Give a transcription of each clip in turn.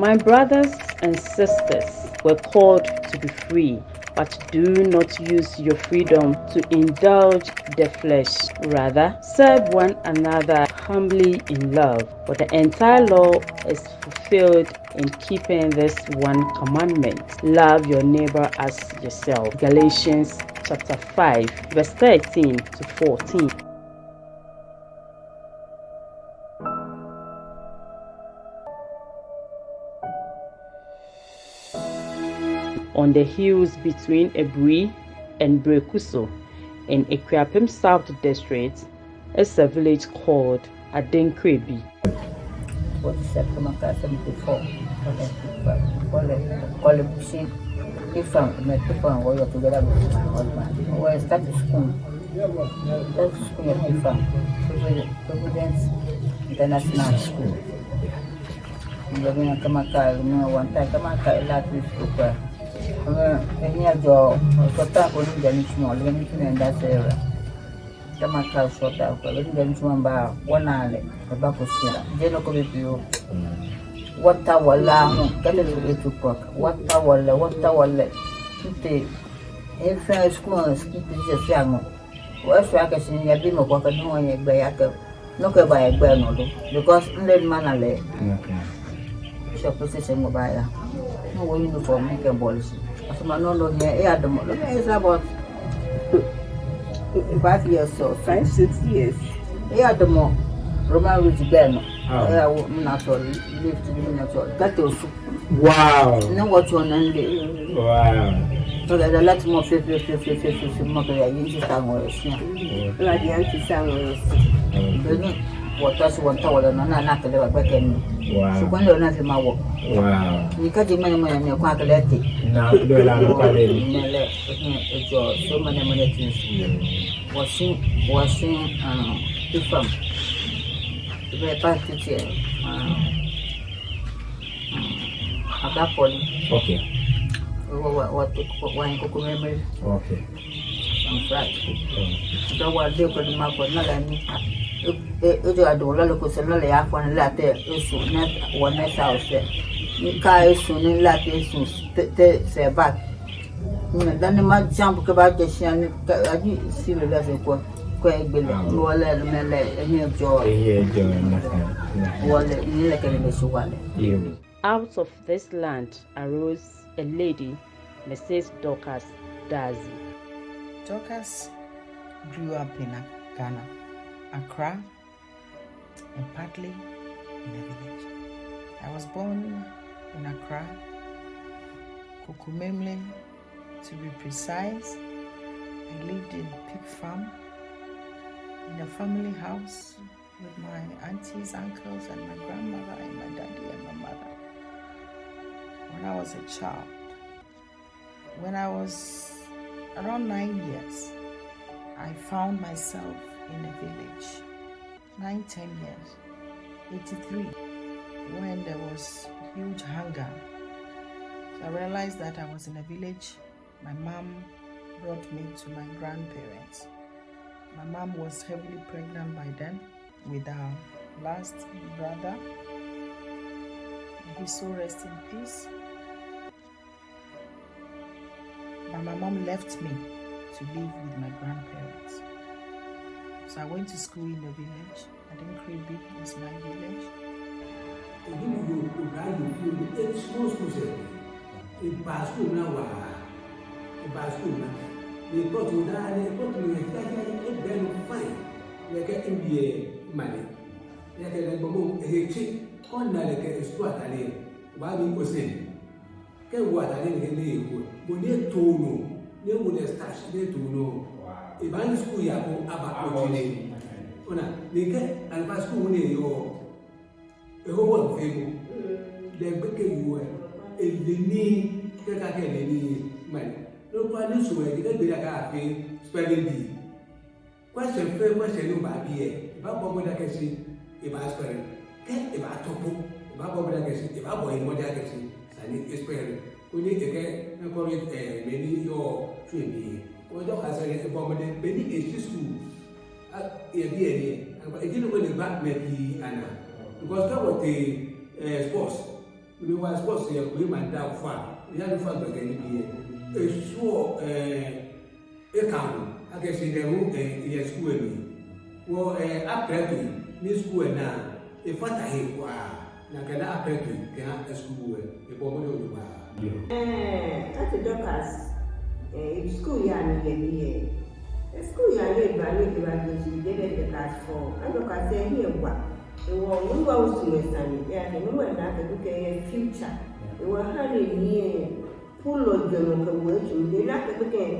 My brothers and sisters were called to be free, but do not use your freedom to indulge the flesh. Rather, serve one another humbly in love. For the entire law is fulfilled in keeping this one commandment: love your neighbor as yourself. Galatians chapter 5, verse 13 to 14. On the hills between Ebui and Brekuso in Equiapem South District is a village called Adenkrebi. What is September 74? If I'm met people and we are together with my husband, we start school. That's school at Providence International School. We are going to come one time, come last week. Any of your contact with the small, and that's area. Come short out, but then remember 1 hour about to see. General what I will learn, get a little book. What I will let. If I school, skip this young. What's I can see a beam of what I know in a look by a bell, because then manner shop position mobile. No uniform, make a policy. As my no here, air the mother is about 5 years or 5, 6 years. Air the more Roman Ridge Ben. I will not live to be natural. That was Wow. No, what you want to Wow. so that a lot more 50 more into Samuels. Like the anti Samuels. What does one tower and not a back end? Wow. So when you're not in my work. Wow. You can't imagine when you're quite elected. Now, do a lot of so many things. Washing, different. Very practical. At that point, okay. What wine cook memory? Okay. I'm fried. So what they could mark for nothing. If you are the local salary, I found latte, is one next house. You can't soon in Latin, say back. Then the man jump about the shan, I didn't see the lesson quite below. No, let me let me enjoy. Out of this land arose a lady, Mrs. Dorcas Dazi. Dorcas grew up in Ghana, Accra, and partly in a village. I was born in Accra, Kukumemle to be precise. I lived in a pig farm, in a family house with my aunties, uncles, and my grandmother, and my daddy, and my mother. When I was a child, when I was around 9 years, I found myself in a village, 9, 10 years, 83, when there was huge hunger. So I realized that I was in a village. My mom brought me to my grandparents. My mom was heavily pregnant by then with our last brother. He so rest in peace. But my mom left me to live with my grandparents. So I went to school in the village. Adenkrebi was my village. Ibani school ya ko abakotile ona nike alba school ne yo eho wa fego de gbeke yuwe eleni ke ka ke leni mani no kwa ni so e de gbe ka afi spelling bee question no ba bi e ba bo mo da ke si e ba spelling ke e ba topo e ba bo mo da ke si e ba bo e mo da ke si sani spelling ko ni ke ko ni meni yo twi ojo kasere ebomode beni esi school e bi eni and e didn't go the back maybe ana because that was the sports we was supposed to we man down far. We had to find again here. A sure a count. I guess in the room in school. Well, apparently, Miss School now. If what I hear, now can apparently can a school a woman. That's a doctor's school yarn here. A school yarn by graduation, they get the class for. I look at say here what. It was no go to the sun, yeah, and no one that look at future. It was hardly near full of them of work, they not looking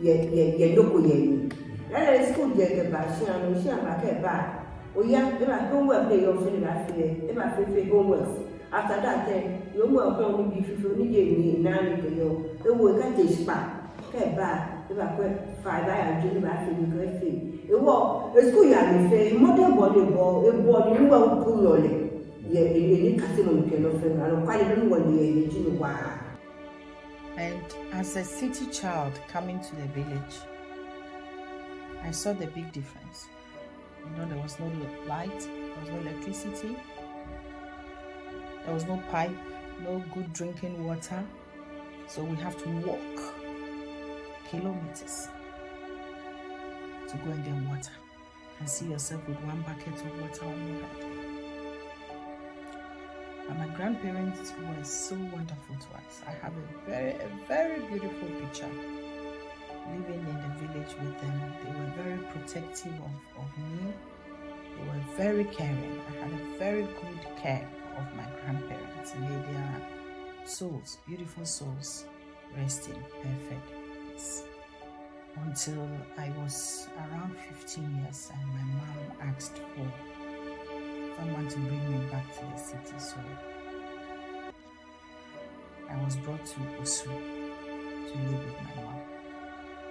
yet local yen. That is school get the bashin and she am back a bar. Oh, yeah, they are homework day of feeling I fear, they are free homeworks. After that, then you will only be 50 me, 9 to you. They will get a spa, get back, they are quite 5 hours, do not feel great fee. A school yard say modern volleyball, a ball you will pull on it. Yeah, any casino can offer, I don't quite even want the And as a city child coming to the village, I saw the big difference. You know, there was no light, there was no electricity, there was no pipe, no good drinking water. So we have to walk kilometers to go and get water and see yourself with one bucket of water on your head. But my grandparents were so wonderful to us. I have a very beautiful picture living in the village with them. They were very protective of me. They were very caring. I had a very good care of my grandparents. May their souls, beautiful souls, rest in perfect peace. Until I was around 15 years and my mom asked for someone to bring me back to the city. So I was brought to Osu to live with my mom.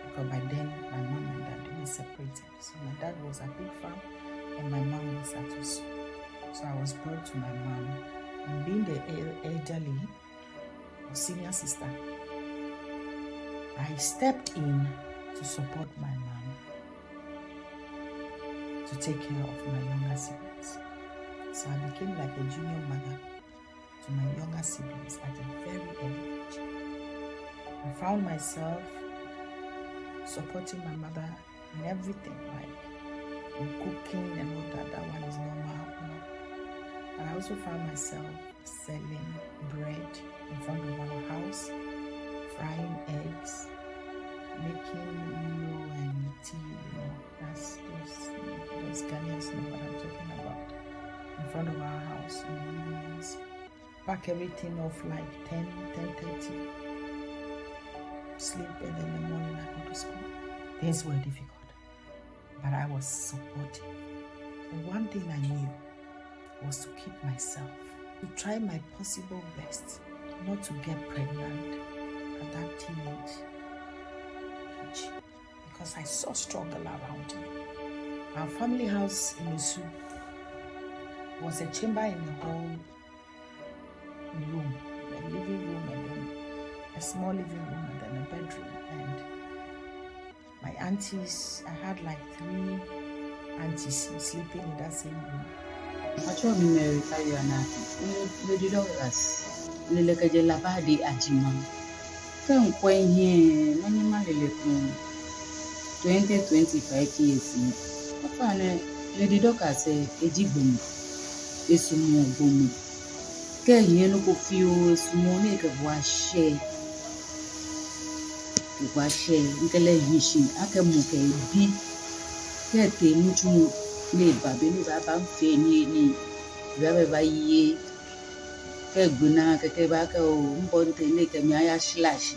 Because by then my mom and dad were separated. So my dad was at Big Farm and my mom was at Osu. So I was brought to my mom, and being the elderly or senior sister, I stepped in to support my mom, to take care of my younger siblings. So I became like a junior mother to my younger siblings at a very early age. I found myself supporting my mother in everything, like in cooking and all that. That one is normal, you know. But I also found myself selling bread in front of our house, frying eggs, making Milo and tea, you know, that's those Ghanaians know what I'm talking about. In front of our house in the evenings, pack everything off like 10:30, sleep, and then in the morning I go to school. Things were difficult, but I was supportive. And one thing I knew was to keep myself, to try my possible best not to get pregnant at that teenage age, because I saw struggle around me. Our family house in Osu was a chamber in the whole room, a living room, and then a small living room, and then a bedroom. And my aunties, I had like 3 aunties sleeping in that same room. I told me Mary Kayana, Lady Douglas, Lileka la Badi Ajimam. Come point here, many 20-25 years. Lady Douglas a jibum, a sumo boom. Can you look of you, Sumonic of Washe? Washe, Nicola Hishin, Akamuke, B. Get the mutual neighbor, Benny Babam, Fanny, Rabbi Ye, Keguna, Kakebaka, Bonte, Lake, and Maya Slash.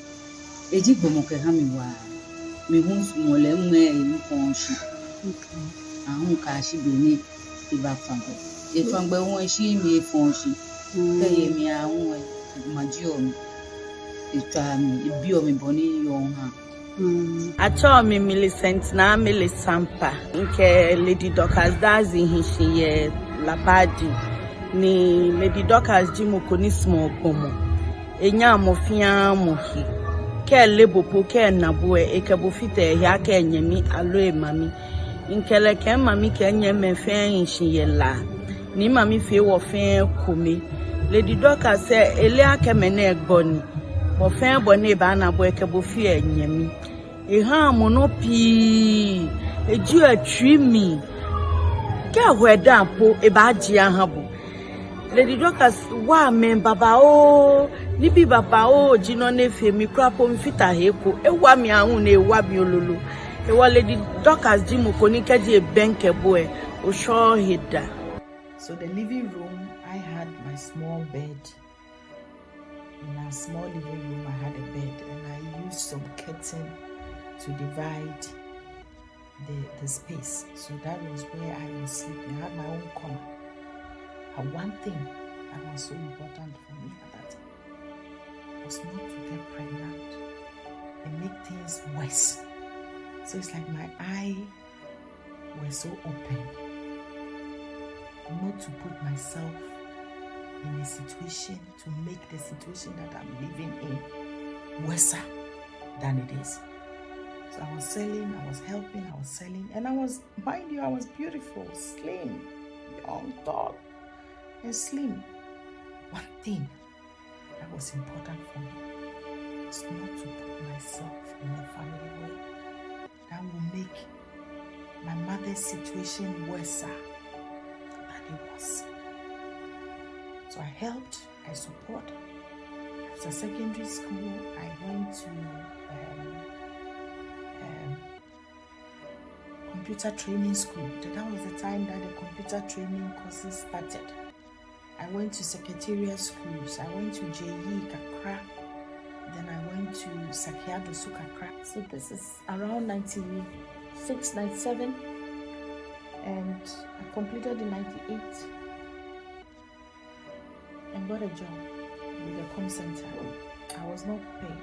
A jibbomoke hamiwa. Me won't small and way ponshi. I won't cash it beneath the bafango. If I'm going, she may ponshi. Pay me a woman, my job. It try me, it be me bonny young. Acho mi Millicent na Milisampa nke Lady Dorcas dazi hishiye lapadi ni Lady Dorcas jimuko ni small pomo enya amofia mohi ke lebopo ke nabue ekebo fite ya ke nyemi alo mami nkele ke mami ke nyeme fe hishiye la ni mami fe wo fe komi Lady Doka said, Elia Kemene Boni, Bofen Boni Bana Boekabofia Yemi. A ham monopi, a Jew a tree Get where damn po a badgia habo. Lady Doka's wa men baba o, nibi baba o, Gino nefe, mi crapo mfita hepo, e wami aun e wabi olulu. E wa Lady Doka's Jimo konika di a benke boy, o sure hida. So the living room, I had my small bed. In our small living room, I had a bed, and I used some curtain to divide the space. So that was where I was sleeping. I had my own corner. And one thing that was so important for me at that time was not to get pregnant and make things worse. So it's like my eye were so open not to put myself in a situation to make the situation that I'm living in worse than it is. So I was selling, I was helping, I was selling, and I was, mind you, I was beautiful, slim, young, tall, and slim. One thing that was important for me was not to put myself in a family way that will make my mother's situation worse than it was. So I helped, I support. After secondary school, I went to computer training school. That was the time that the computer training courses started. I went to secretariat schools. I went to JE Kakra. Then I went to Sakiado Sukakra. So this is around 96, 97. And I completed in 98 and got a job with the com center. I was not paid.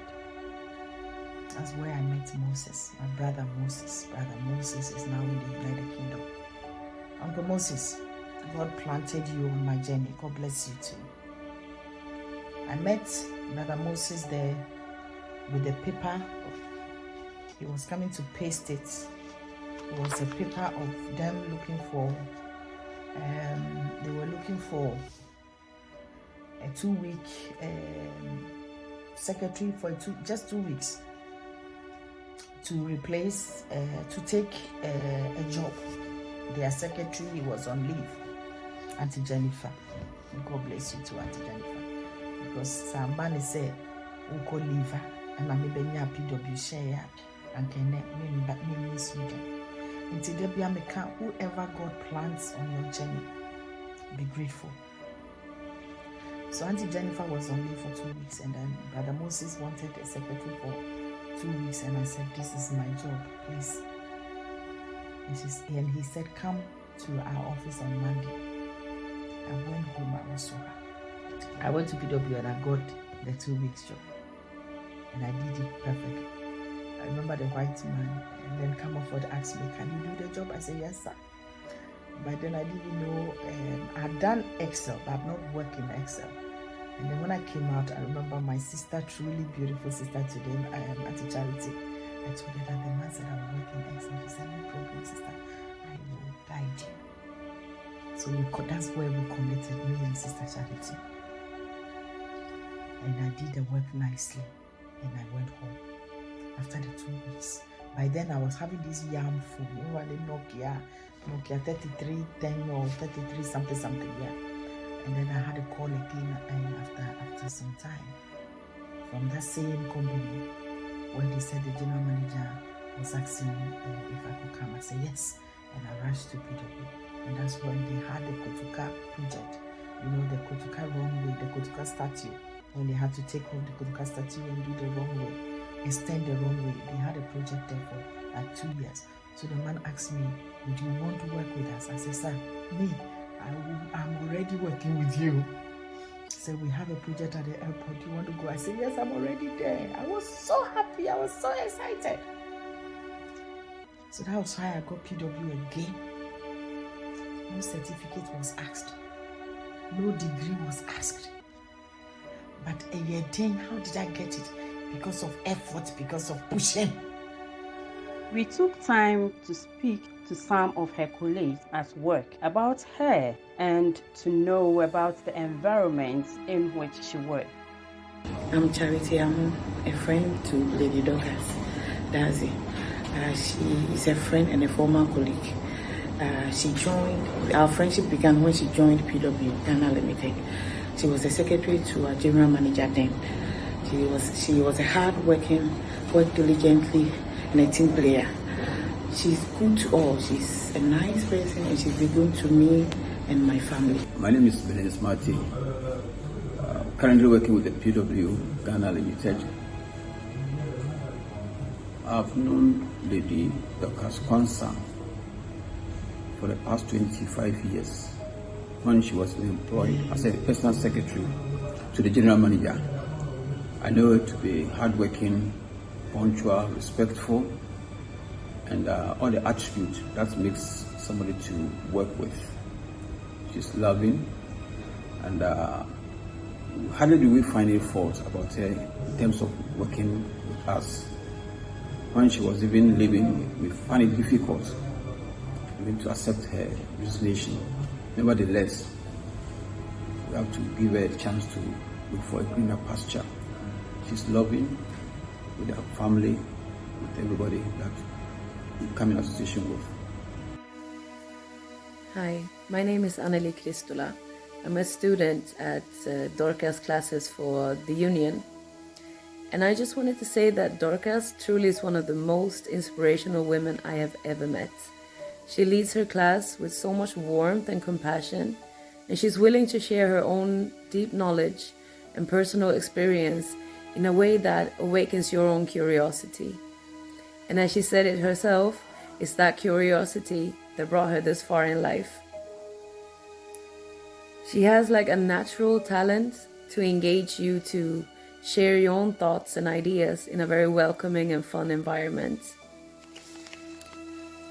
That's where I met Moses, my brother Moses. Brother Moses is now in the United Kingdom. Uncle Moses, God planted you on my journey. God bless you too. I met Brother Moses there with the paper. He was coming to paste it. It was a paper of them looking for, they were looking for a 2-week secretary for just 2 weeks to replace, to take a job. Their secretary was on leave, Auntie Jennifer. God bless you too, Auntie Jennifer. Because somebody said, "Uko leave and I maybe a PW share and can me Sweden." Until there be a whoever God plants on your journey, be grateful. So Auntie Jennifer was on leave for 2 weeks, and then Brother Moses wanted a secretary for 2 weeks, and I said, "This is my job, please." And he said, "Come to our office on Monday." I went home, I was so happy. I went to PW and I got the 2 weeks job, and I did it perfectly. I remember the white man, and then Comerford asked me, "Can you do the job?" I said, "Yes, sir." But then I didn't know, I had done Excel, but I've not worked in Excel. And then when I came out, I remember my sister, truly beautiful sister today, at a charity. I told her that the man said I would work in Excel. She said, "No problem, sister, I will guide you." So that's where we connected, me and Sister Charity. And I did the work nicely, and I went home after the 2 weeks. By then I was having this yam phone, you know, the Nokia 3310 or 33 something, yeah. And then I had a call again after some time from that same company, when they said the general manager was asking if I could come. I said yes, and I rushed to PW. And that's when they had the Kotuka project, you know, the Kotuka runway, the Kotuka statue. When they had to take off the Kotuka statue and do the runway, extend the runway, they had a project there for like 2 years. So the man asked me, "Would you want to work with us?" I said, "Sir, I'm already working with you." He said, "We have a project at the airport. Do you want to go?" I said, "Yes, I'm already there." I was so happy. I was so excited. So that was why I got PW again. No certificate was asked. No degree was asked. But a year then, how did I get it? Because of effort, because of pushing. We took time to speak to some of her colleagues at work about her and to know about the environment in which she worked. I'm Charity. I'm a friend to Lady Dorcas Dazi. She is a friend and a former colleague. Our friendship began when she joined PW Ghana Limited. She was the secretary to our general manager then. She was a hard-working, worked diligently, and a team player. She's good to all. She's a nice person, and she's been good to me and my family. My name is Benes Marty. Currently working with the PW Ghana Limited. I've known Lady Dorcas Kwanzaa for the past 25 years when she was employed as a personal secretary to the general manager. I know her to be hardworking, punctual, respectful, and all the attributes that makes somebody to work with. She's loving, and hardly do we find any fault about her in terms of working with us. When she was even leaving, we found it difficult even to accept her resignation. Nevertheless, we have to give her a chance to look for a greener pasture. She's loving with her family, with everybody that we come in association with. Hi, my name is Anneli Kristula. I'm a student at Dorcas classes for the Union. And I just wanted to say that Dorcas truly is one of the most inspirational women I have ever met. She leads her class with so much warmth and compassion, and she's willing to share her own deep knowledge and personal experience in a way that awakens your own curiosity. And as she said it herself, it's that curiosity that brought her this far in life. She has like a natural talent to engage you to share your own thoughts and ideas in a very welcoming and fun environment.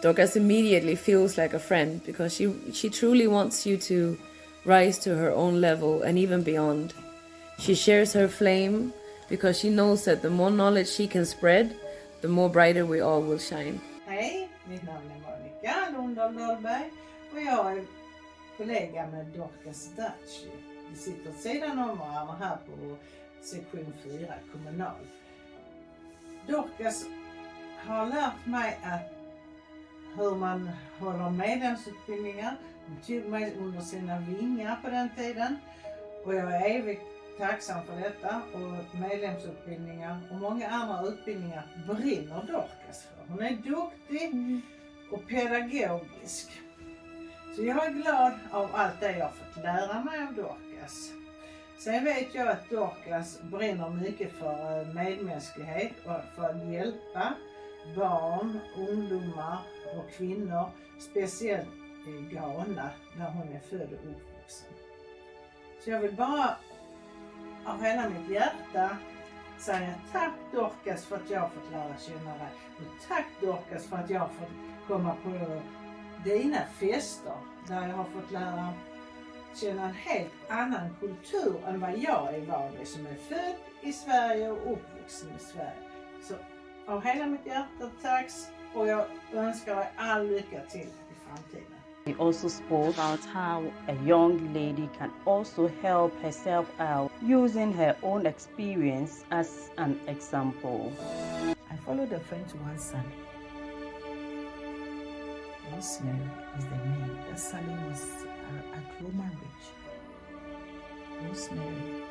Dorcas immediately feels like a friend because she truly wants you to rise to her own level and even beyond. She shares her flame because she knows that the more knowledge she can spread, the more brighter we all will shine. Hej, mitt namn är Monica Lundahl Dahlberg och jag är kollega med Dorcas Daci. Vi sitter sidan om varandra här på sektion 4 kommunal. Dorcas har lärt mig hur man håller medlemsutbildningar. Hon tog mig under sina vingar på den tiden och jag är evigt tacksam för detta, och medlemsutbildningar och många andra utbildningar brinner Dorcas för. Hon är duktig och pedagogisk. Så jag är glad av allt det jag fått lära mig av Dorcas. Sen vet jag att Dorcas brinner mycket för medmänsklighet och för att hjälpa barn, ungdomar och kvinnor, speciellt i Ghana där hon är född och uppvuxen. Så jag vill bara av hela mitt hjärta säga tack Dorcas för att jag har fått lära känna dig. Och tack Dorcas för att jag har fått komma på dina fester där jag har fått lära känna en helt annan kultur än vad jag är van vid, som är född i Sverige och uppvuxen i Sverige. Så av hela mitt hjärta tacks, och jag önskar dig all lycka till i framtiden. We also spoke about how a young lady can also help herself out using her own experience as an example. I followed a friend to one son. Rosemary is the name. That salon was at Roman Ridge. Rosemary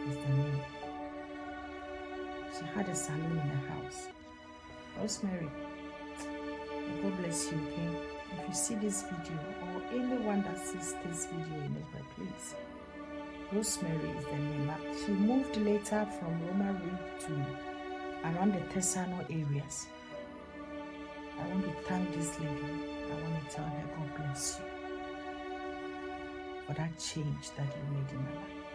is the name. She had a salon in the house. Rosemary, God bless you, okay? If you see this video, or anyone that sees this video anywhere, please. Rosemary is the name. She moved later from Roman Ridge to around the Tesano areas. I want to thank this lady. I want to tell her God bless you for that change that you made in my life.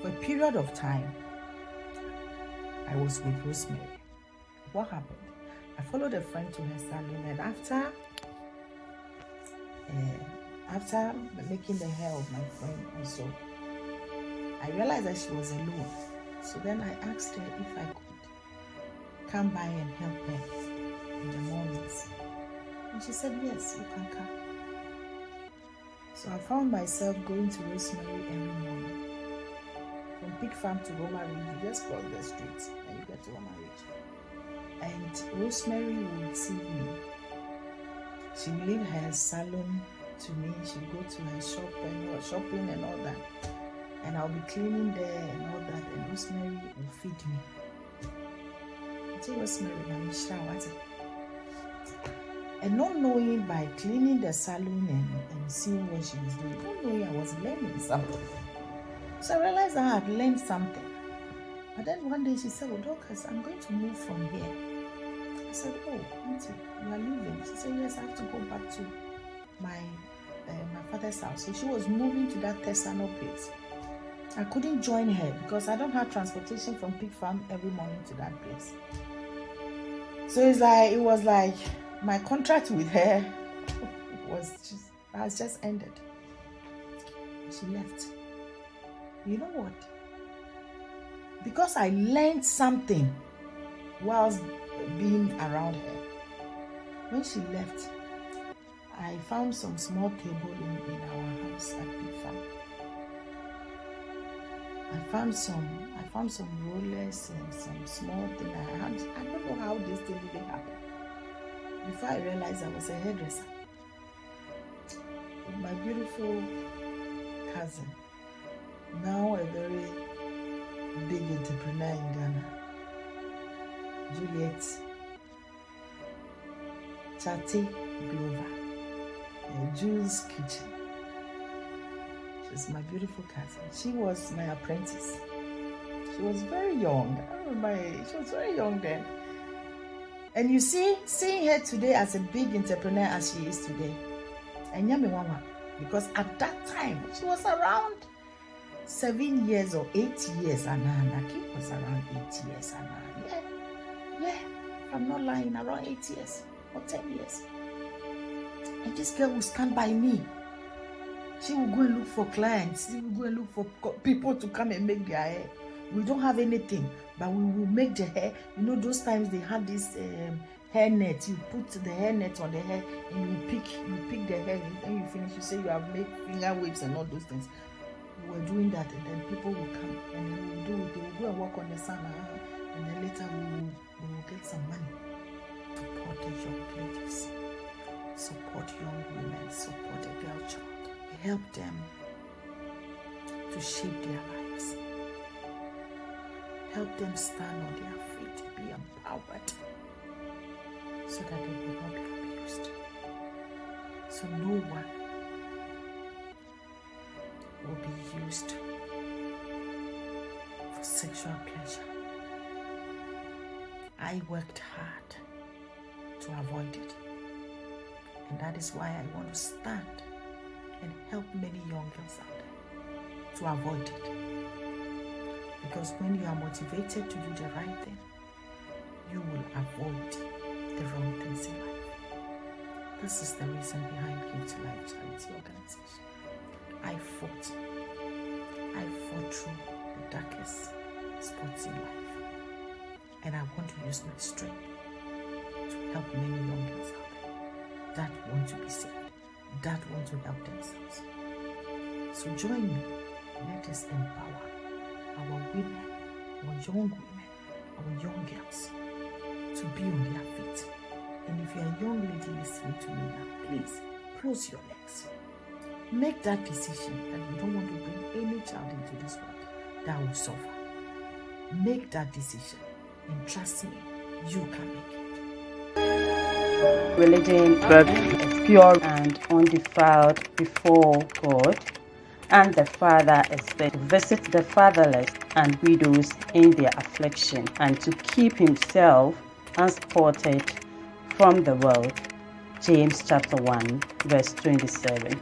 For a period of time, I was with Rosemary. What happened? I followed a friend to her salon, and after making the hair of my friend also, I realized that she was alone. So then I asked her if I could come by and help her. in the mornings. And she said, yes, you can come. So I found myself going to Rosemary every morning. From Pig Farm to Roma Ridge, you just cross the street and you get to Roma Ridge. And Rosemary will receive me. She will leave her salon to me. She will go to her shop and shopping and all that. And I'll be cleaning there and all that. And Rosemary will feed me. I tell Rosemary, I'm shower. And not knowing by cleaning the salon and seeing what she was doing, not knowing I was learning something. So I realized I had learned something. But then one day she said, well, Dorcas, I'm going to move from here. I said, oh, auntie, you are leaving? She said, yes, I have to go back to my father's house. So she was moving to that Tesano place. I couldn't join her because I don't have transportation from Pig Farm every morning to that place. So it was like my contract with her has just ended. She left. You know what? Because I learned something whilst being around her. When she left, I found some small table in our house at Pig Farm. I found some rollers and some small thing. I don't know how this thing really happened. Before I realized I was a hairdresser. With my beautiful cousin, now a very big entrepreneur in Ghana, Juliet Chate Glover, Jules Kitchen. She's my beautiful cousin. She was my apprentice. She was very young. I remember my age. She was very young then. And you see, seeing her today as a big entrepreneur as she is today, and Yami Mama, because at that time she was around 7 years or 8 years, and Naki was around 8 years, and yeah, if I'm not lying, around 8 years or 10 years. And this girl will stand by me. She will go and look for clients. She will go and look for people to come and make their hair. We don't have anything, but we will make the hair. You know, those times they had this hair net. You put the hair net on the hair and you pick the hair, and you finish. You say you have made finger waves and all those things. We were doing that, and then people will come and they will do it. They will go and work on the sun, and then later we will get some money. Support the young ladies, support young women, support the girl-Cchild. Help them to shape their lives. Help them stand on their feet, be empowered, so that they will not be abused. So no one will be used for sexual pleasure. I worked hard to avoid it. And that is why I want to stand and help many young girls out there to avoid it. Because when you are motivated to do the right thing, you will avoid the wrong things in life. This is the reason behind Give-to-Life Charity Organization. I fought through the darkest spots in life. And I want to use my strength to help many young girls out there that want to be saved, that want to help themselves. So join me. Let us empower our women, our young women, our young girls to be on their feet. And if you're a young lady listening to me now, please close your legs. Make that decision that you don't want to bring any child into this world that will suffer. Make that decision, and trust me, you can make it. Religion is pure and undefiled before God, and the Father expects to visit the fatherless and widows in their affliction, and to keep himself unspotted from the world. James chapter 1 verse 27.